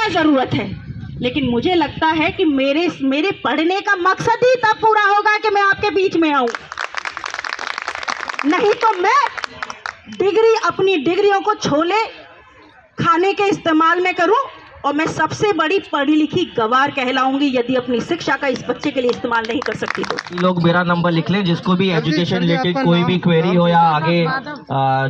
क्या जरूरत है, लेकिन मुझे लगता है कि मेरे पढ़ने का मकसद ही तब पूरा होगा कि मैं आपके बीच में आऊं। नहीं तो मैं अपनी डिग्रियों को छोले खाने के इस्तेमाल में करूं और मैं सबसे बड़ी पढ़ी लिखी गवार कहलाऊंगी यदि अपनी शिक्षा का इस बच्चे के लिए इस्तेमाल नहीं कर सकती तो। लोग मेरा नंबर लिख लें, जिसको भी एजुकेशन रिलेटेड कोई भी क्वेरी हो या आगे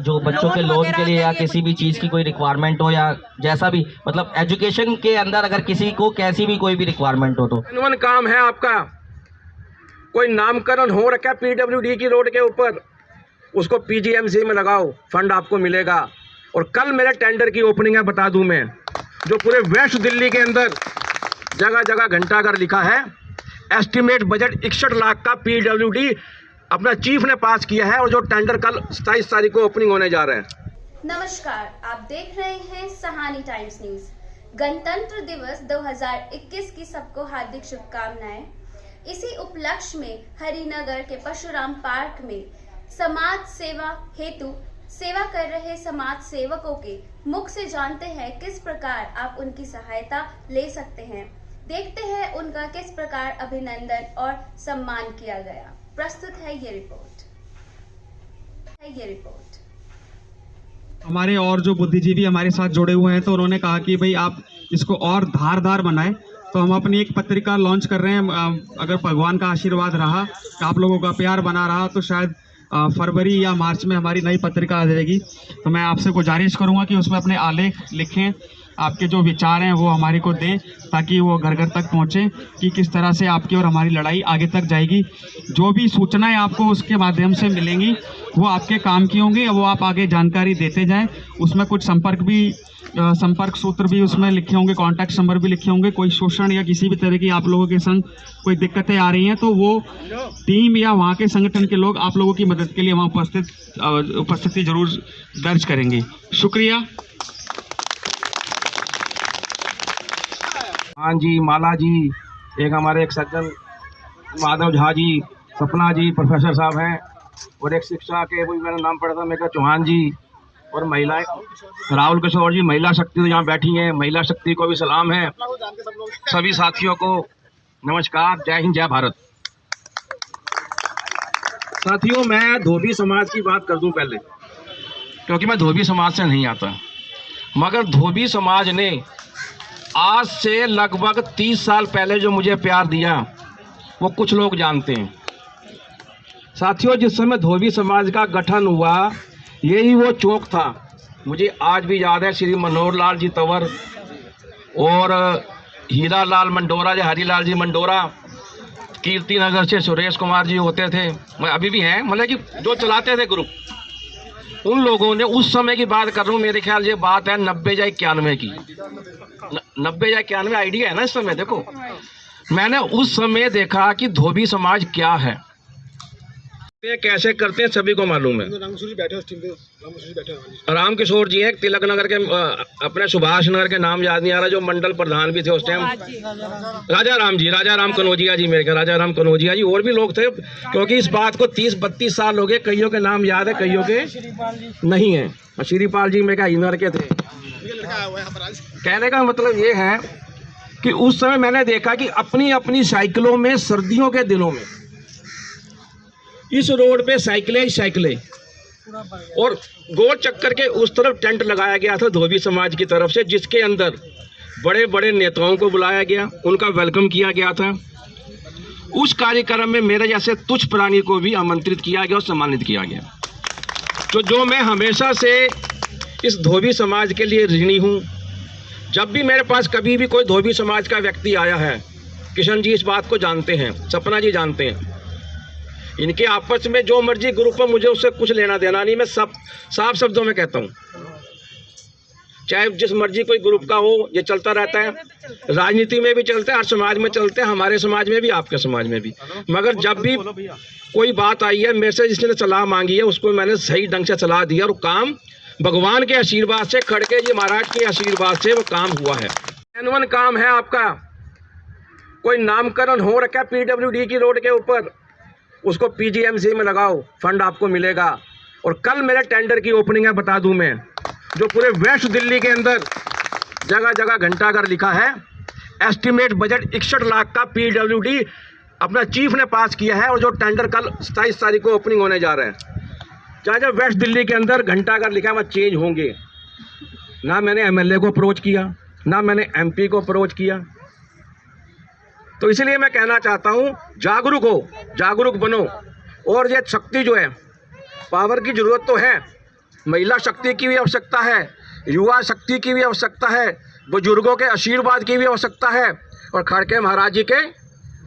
जो बच्चों के लोन के लिए या किसी भी चीज़ की कोई रिक्वायरमेंट हो या जैसा भी, मतलब एजुकेशन के अंदर अगर किसी को कैसी भी कोई भी रिक्वायरमेंट हो तो जेन्युइन काम है आपका। कोई नामकरण हो रखा पीडब्ल्यूडी की रोड के ऊपर, उसको पीजीएमसी में लगाओ, फंड आपको मिलेगा। और कल मेरे टेंडर की ओपनिंग है, बता दूं मैं, जो पूरे वेस्ट दिल्ली के अंदर जगह जगह घंटाघर लिखा है। एस्टिमेट बजट 61 लाख का पीडब्ल्यूडी अपना चीफ ने पास किया है, और जो टेंडर कल 27 तारीख को ओपनिंग होने जा रहे हैं। नमस्कार, आप देख रहे हैं सहानी टाइम्स न्यूज। गणतंत्र दिवस 2021 की सबको हार्दिक शुभकामनाएं। इसी उपलक्ष्य में हरिनगर के परशुराम पार्क में समाज सेवा हेतु सेवा कर रहे समाज सेवकों के मुख से जानते हैं किस प्रकार आप उनकी सहायता ले सकते हैं। देखते हैं उनका किस प्रकार अभिनंदन और सम्मान किया गया। प्रस्तुत है ये रिपोर्ट। हमारे और जो बुद्धिजीवी हमारे साथ जुड़े हुए हैं, तो उन्होंने कहा कि भाई आप इसको और धारदार बनाएं, तो हम अपनी एक पत्रिका लॉन्च कर रहे हैं। अगर भगवान का आशीर्वाद रहा, आप लोगों का प्यार बना रहा, तो शायद फरवरी या मार्च में हमारी नई पत्रिका आ जाएगी। तो मैं आपसे गुजारिश करूंगा कि उसमें अपने आलेख लिखें, आपके जो विचार हैं वो हमारे को दें, ताकि वो घर घर तक पहुंचे कि किस तरह से आपकी और हमारी लड़ाई आगे तक जाएगी। जो भी सूचनाएं आपको उसके माध्यम से मिलेंगी वो आपके काम की होंगी, वो आप आगे जानकारी देते जाएं। उसमें कुछ संपर्क सूत्र भी उसमें लिखे होंगे, कॉन्टैक्ट नंबर भी लिखे होंगे। कोई शोषण या किसी भी तरह की आप लोगों के संग कोई दिक्कतें आ रही हैं, तो वो टीम या वहाँ के संगठन के लोग आप लोगों की मदद के लिए वहाँ उपस्थिति जरूर दर्ज करेंगे। शुक्रिया। हाँ जी, माला जी, एक हमारे एक सज्जन माधव झा जी, सपना जी प्रोफेसर साहब हैं, और एक शिक्षा के वो मेरा नाम पड़ा था मेरा चौहान जी, और महिलाएं राहुल किशोर जी, महिला शक्ति तो यहाँ बैठी हैं। महिला शक्ति को भी सलाम है। सभी साथियों को नमस्कार, जय हिंद, जय भारत। साथियों, मैं धोबी समाज की बात कर दूं पहले, क्योंकि मैं धोबी समाज से नहीं आता, मगर धोबी समाज ने आज से लगभग 30 साल पहले जो मुझे प्यार दिया वो कुछ लोग जानते हैं। साथियों, जिस समय धोबी समाज का गठन हुआ, यही वो चौक था, मुझे आज भी याद है। श्री मनोहर लाल जी तंवर और हीरा लाल मंडोरा या हरीलाल जी मंडोरा, कीर्ति नगर से सुरेश कुमार जी होते थे, अभी भी हैं, मतलब कि जो चलाते थे ग्रुप, उन लोगों ने उस समय की बात कर रहा हूँ, मेरे ख्याल ये बात है 90 या 91 की, 90 या 91 आइडिया है ना इस समय। देखो, मैंने उस समय देखा कि धोबी समाज क्या है, कैसे करते हैं, सभी को मालूम है। राम किशोर जी हैं, तिलक नगर के, अपने सुभाष नगर के नाम याद नहीं आ रहा, जो मंडल प्रधान भी थे उस टाइम, राजा राम कनौजिया जी, मेरे राजा राम कनौजिया जी, और भी लोग थे, क्योंकि इस बात को 30-32 साल हो गए। कईयों के नाम याद है, कईयों के नहीं है। श्रीपाल जी मेरे हिनर के थे। कहने का मतलब ये है कि उस समय मैंने देखा कि अपनी अपनी साइकिलों में सर्दियों के दिनों में इस रोड पे साइकिलें और गोल चक्कर के उस तरफ टेंट लगाया गया था धोबी समाज की तरफ से, जिसके अंदर बड़े बड़े नेताओं को बुलाया गया, उनका वेलकम किया गया था। उस कार्यक्रम में मेरे जैसे तुच्छ प्राणी को भी आमंत्रित किया गया और सम्मानित किया गया। तो जो मैं हमेशा से इस धोबी समाज के लिए ऋणी हूँ। जब भी मेरे पास कभी भी कोई धोबी समाज का व्यक्ति आया है, किशन जी इस बात को जानते हैं, सपना जी जानते हैं, इनके आपस में जो मर्जी ग्रुप है, मुझे उससे कुछ लेना देना नहीं। मैं सब साफ शब्दों में कहता हूँ, चाहे जिस मर्जी कोई ग्रुप का हो, ये चलता रहता है, राजनीति में भी चलता है, हर समाज में चलते हैं, हमारे समाज में भी, आपके समाज में भी। मगर जब भी कोई बात आई है, मेरे से जिसने सलाह मांगी है, उसको मैंने सही ढंग से सलाह दिया, और काम भगवान के आशीर्वाद से, खड़गे जी महाराज के आशीर्वाद से वो काम हुआ है। जेन्युइन काम है आपका। कोई नामकरण हो रखा पीडब्ल्यूडी की रोड के ऊपर, उसको पीजीएमसी में लगाओ, फंड आपको मिलेगा। और कल मेरे टेंडर की ओपनिंग है, बता दूं मैं, जो पूरे वेस्ट दिल्ली के अंदर जगह जगह घंटाघर लिखा है। एस्टिमेट बजट 61 लाख का PWD अपना चीफ ने पास किया है, और जो टेंडर कल 27 तारीख को ओपनिंग होने जा रहे हैं। जहाँ जहाँ वेस्ट दिल्ली के अंदर घंटाघर लिखा है वहाँ चेंज होंगे। ना मैंने MLA को अप्रोच किया, ना मैंने MP को अप्रोच किया। तो इसलिए मैं कहना चाहता हूँ, जागरूक हो, जागरूक बनो। और ये शक्ति जो है, पावर की ज़रूरत तो है, महिला शक्ति की भी आवश्यकता है, युवा शक्ति की भी आवश्यकता है, बुजुर्गों के आशीर्वाद की भी आवश्यकता है, और खड़के महाराज जी के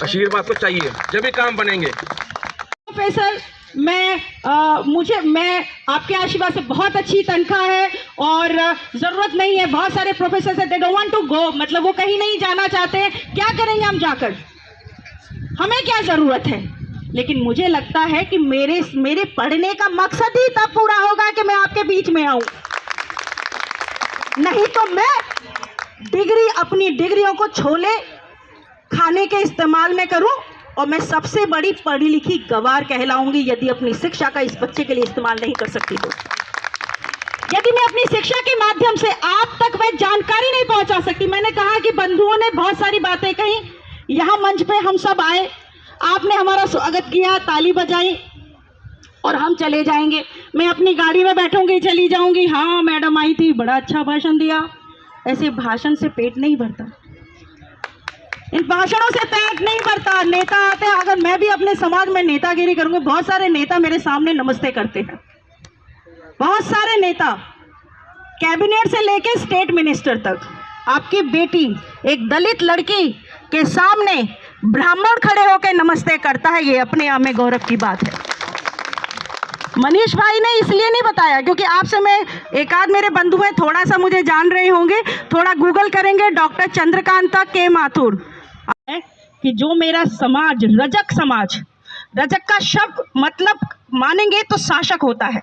आशीर्वाद को चाहिए, जब भी काम बनेंगे। प्रोफेसर, मैं आपके आशीर्वाद से बहुत अच्छी तनख्वाह है और ज़रूरत नहीं है। बहुत सारे प्रोफेसर से they don't want to go, मतलब वो कहीं नहीं जाना चाहते हैं। क्या करेंगे हम जाकर, हमें क्या ज़रूरत है? लेकिन मुझे लगता है कि मेरे पढ़ने का मकसद ही तब पूरा होगा कि मैं आपके बीच में आऊं। नहीं तो मैं अपनी डिग्रियों को छोले खाने के इस्तेमाल में करूं, और मैं सबसे बड़ी पढ़ी लिखी गवार कहलाऊंगी यदि अपनी शिक्षा का इस बच्चे के लिए इस्तेमाल नहीं कर सकती तो। यदि मैं अपनी शिक्षा के माध्यम से आप तक वह जानकारी नहीं पहुंचा सकती। मैंने कहा कि बंधुओं ने बहुत सारी बातें कही, यहाँ मंच पे हम सब आए, आपने हमारा स्वागत किया, ताली बजाई, और हम चले जाएंगे। मैं अपनी गाड़ी में बैठूंगी, चली जाऊंगी, हाँ मैडम आई थी, बड़ा अच्छा भाषण दिया। ऐसे भाषण से पेट नहीं भरता, इन भाषणों से पेट नहीं भरता। नेता आते हैं, अगर मैं भी अपने समाज में नेतागिरी करूंगी, बहुत सारे नेता मेरे सामने नमस्ते करते हैं, बहुत सारे नेता, कैबिनेट से लेके स्टेट मिनिस्टर तक। आपकी बेटी एक दलित लड़की के सामने ब्राह्मण खड़े होकर नमस्ते करता है, ये अपने आप में गौरव की बात है। मनीष भाई ने इसलिए नहीं बताया क्योंकि आपसे मैं, एक आध मेरे बंधु हैं, थोड़ा सा मुझे जान रहे होंगे, थोड़ा गूगल करेंगे, डॉक्टर चंद्रकांता के माथुर, कि जो मेरा समाज, रजक समाज, रजक का शब्द मतलब मानेंगे तो शासक होता है,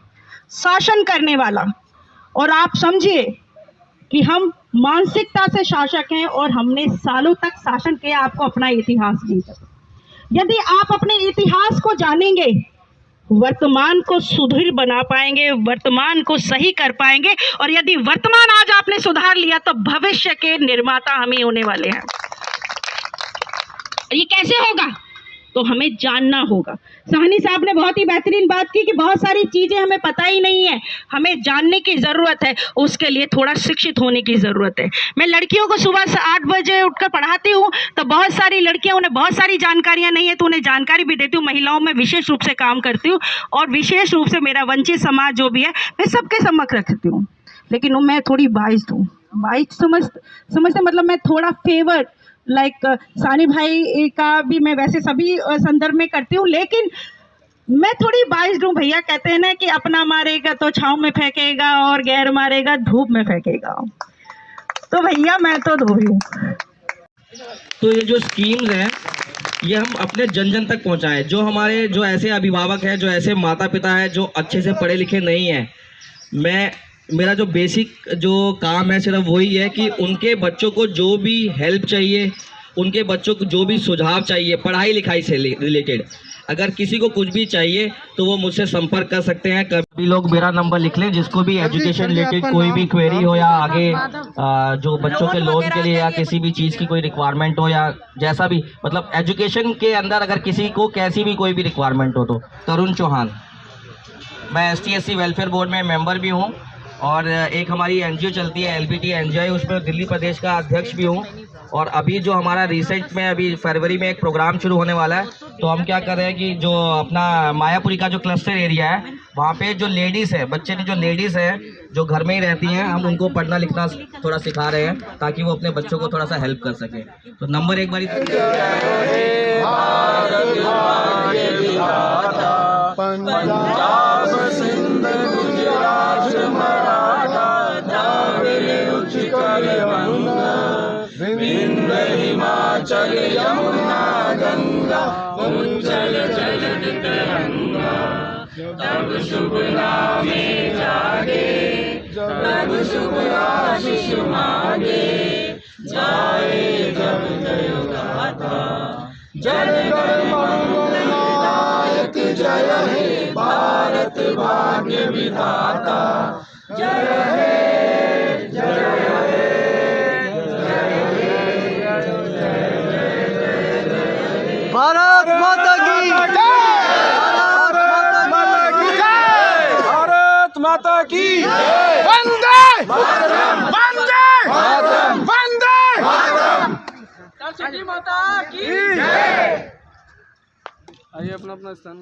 शासन करने वाला। और आप समझिए कि हम मानसिकता से शासक हैं और हमने सालों तक शासन किया, आपको अपना इतिहास दीजिए। यदि आप अपने इतिहास को जानेंगे, वर्तमान को सुदृढ़ बना पाएंगे, वर्तमान को सही कर पाएंगे, और यदि वर्तमान आज आपने सुधार लिया तो भविष्य के निर्माता हम ही होने वाले हैं। ये कैसे होगा? तो हमें जानना होगा। साहनी साहब ने बहुत ही बेहतरीन बात की कि बहुत सारी चीज़ें हमें पता ही नहीं है, हमें जानने की ज़रूरत है, उसके लिए थोड़ा शिक्षित होने की ज़रूरत है। मैं लड़कियों को सुबह से 8 बजे उठकर पढ़ाती हूँ, तो बहुत सारी लड़कियाँ, उन्हें बहुत सारी जानकारियाँ नहीं है, तो उन्हें जानकारी भी देती हूँ। महिलाओं में विशेष रूप से काम करती हूँ, और विशेष रूप से मेरा वंचित समाज जो भी है, मैं सबके सम्मुख रखती हूँ। लेकिन मैं थोड़ी बाइस्ड हूँ, बाइस्ड समझते मतलब मैं थोड़ा फेवर लाइक सानी भाई का भी मैं वैसे सभी संदर्भ में करती हूँ, लेकिन मैं थोड़ी बाइस्ड हूँ। भैया कहते हैं ना कि अपना मारेगा तो छाँव में फेंकेगा और गैर मारेगा धूप में फेंकेगा, तो भैया मैं तो धोई हूँ। तो ये जो स्कीम्स हैं, ये हम अपने जन जन तक पहुँचाएं। जो हमारे जो ऐसे अभिभावक हैं, जो ऐसे माता पिता हैं जो अच्छे से पढ़े लिखे नहीं हैं, मेरा जो बेसिक जो काम है सिर्फ वही है कि उनके बच्चों को जो भी हेल्प चाहिए, उनके बच्चों को जो भी सुझाव चाहिए पढ़ाई लिखाई से रिलेटेड, अगर किसी को कुछ भी चाहिए तो वो मुझसे संपर्क कर सकते हैं। कभी लोग मेरा नंबर लिख लें, जिसको भी एजुकेशन रिलेटेड कोई भी क्वेरी हो, या आगे जो बच्चों के लोन के लिए या किसी भी चीज़ की कोई रिक्वायरमेंट हो, या जैसा भी, मतलब एजुकेशन के अंदर अगर किसी को कैसी भी कोई भी रिक्वायरमेंट हो, तो तरुण चौहान। मैं ST/SC वेलफेयर बोर्ड में मेंबर भी हूँ, और एक हमारी NGO चलती है LBT NGO, उसमें दिल्ली प्रदेश का अध्यक्ष भी हूँ। और अभी जो हमारा रिसेंट में अभी फरवरी में एक प्रोग्राम शुरू होने वाला है, तो हम क्या कर रहे हैं कि जो अपना मायापुरी का जो क्लस्टर एरिया है, वहाँ पे जो लेडीज़ है, बच्चे की जो लेडीज़ है जो घर में ही रहती हैं, हम उनको पढ़ना लिखना थोड़ा सिखा रहे हैं ताकि वो अपने बच्चों को थोड़ा सा हेल्प कर सकें। तो नंबर एक बार हिमाचल यमुना गंगा उज्जल जल तरंगा, तब शुभ नामे जागे, तब शुभ आशीष मांगे, जाए जब जय गाथा, जन गण मंगलदायक जय हे भारत भाग्य विधाता, जय हे भारत माता की भारत माता की भारत माता की वंदे वंदे वंदे माता की। आइए अपना स्थान